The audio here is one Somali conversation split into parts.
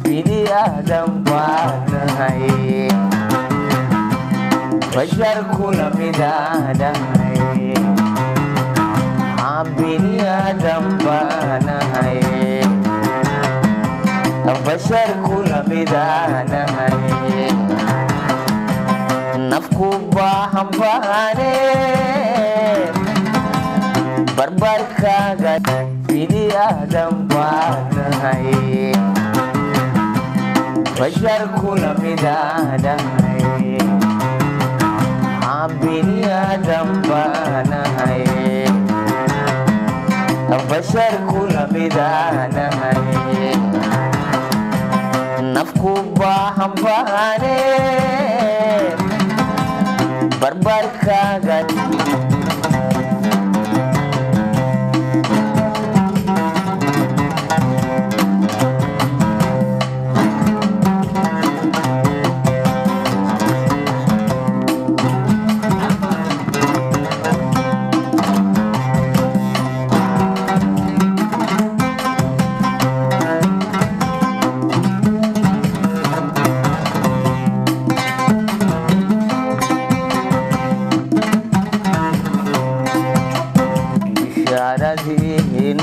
bini aadam baanahay bashar kula midaanahay bini aadam baanahay bashar kula midaanahay nafku baahan baane barbarkaaga bini aadam baanahay bashar kula midaanahay bini aadam baanahay bashar kula midaanahay nafku baahan baane barbarkaaga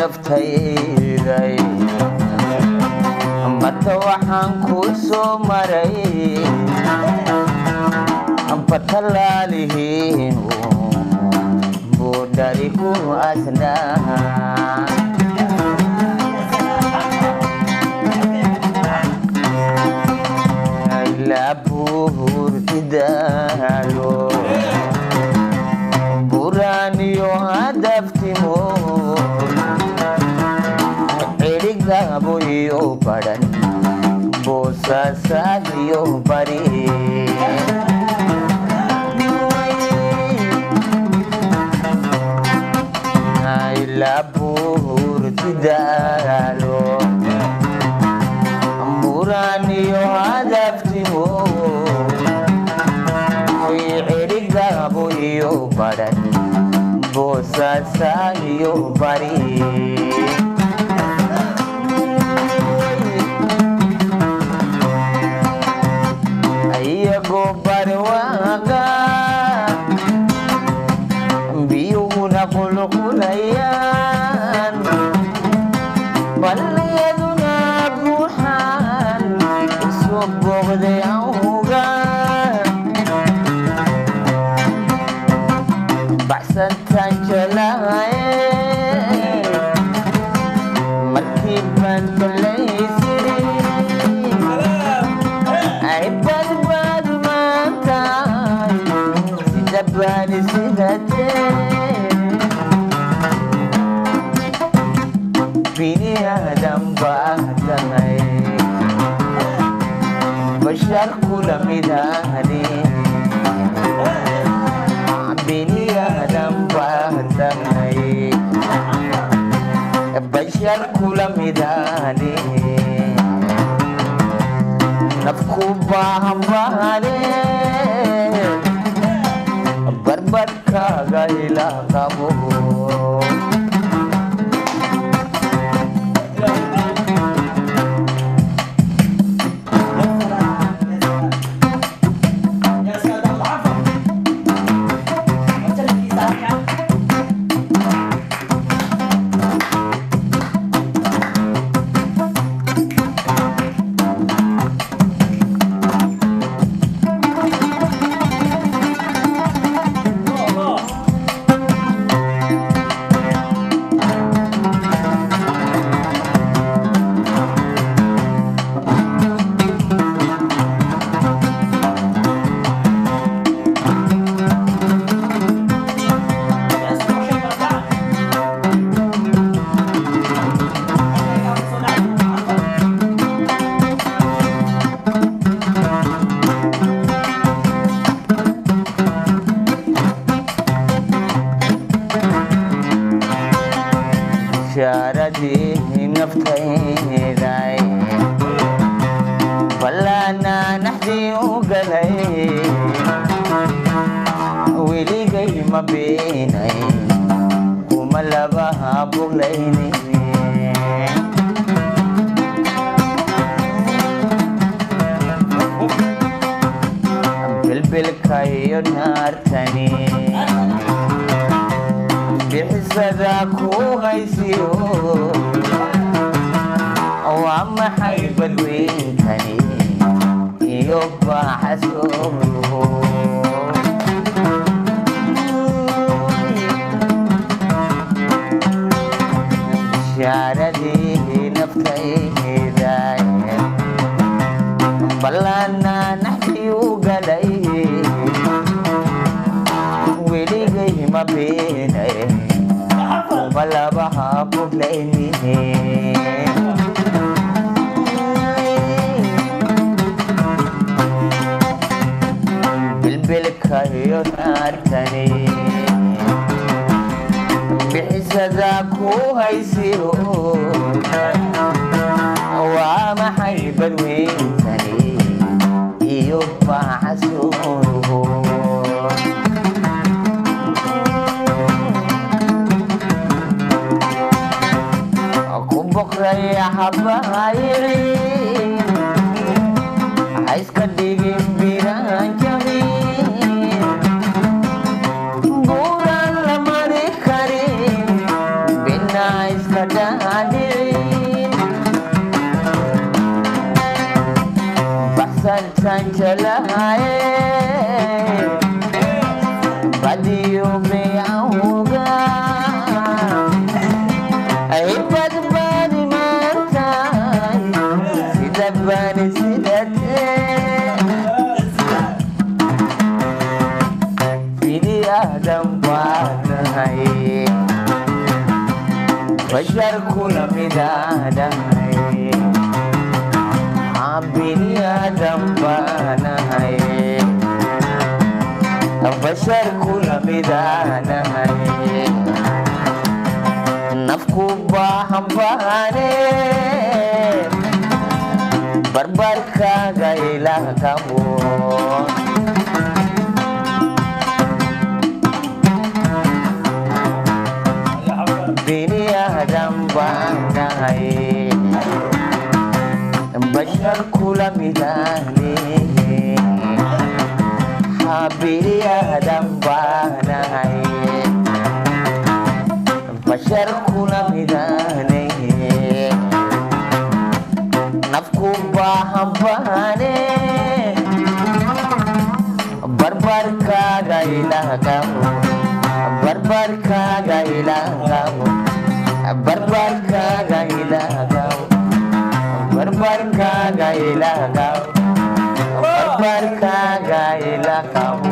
naftayday mata waxaan ku soo maray patalaalihiin boodhari ku asnaa ilaa buurtidaalo buraaniyo hadaftimo gabo iyo badan boosasa iyo bari ay labur tidalo amuraniyo hadaftimo ay gabo iyo badan boosasa iyo bari barwaqa biyuhuna qulqulayaan ballayaduna buuxaan isu booqday awga baxsantaan jalahaye markii baan dalaysiri bani sidate bini aadam baanahay bashar kula midaani bini aadam baanahay bashar kula midaani nafku baahan baane barbarkaaga ila qabo شاردي نفتي ذاي ولا أنا نحدي وقلي ويلي جاي ما بيني وما لبها بغليني بالبلكاي نارتني بحسدك وغيسيو وعما حيب الوينتني يبقى حسوله شعردي نفتي دايم بلانا نحكي وقلي ولقي ما بيني ولا بحب ليني بالبلكاي نارتني بحسدك وهيسيو وما حيب الوينتني يبقى حسوله بكرة يا حبايبي عايز كديجي بيران جميل قولان لما كريم بينا عايز كدادين بحسن سنجلاي بديو بيعوغا أيباد بني سيدتي بني آدم بانهاي بشر كل مدانهاي بني آدم بانهاي بشر كل مدانهاي نفكو باهم باني barbarka ga ilaha kamu bini adam bangai bashar kula midani habiri adam bangai bashar kula midani nafku bahambane barbarka ga ilaha kamu barbarka ga ilaha kamu barbarka ga ilaha kamu barbarka ga ilaha kamu barbarka ga ilaha kamu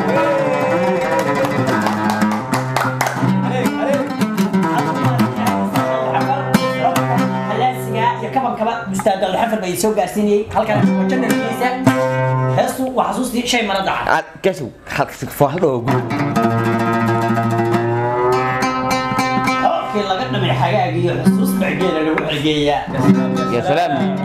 استاذ الحفل بيسوق قاسيني هل كان وجدنا الكيسة هسه وحسوسي شيء ما ندعى كسو حق فهلو اوكي لقينا من حاجة حسوس بعجينة لو عجية يا سلام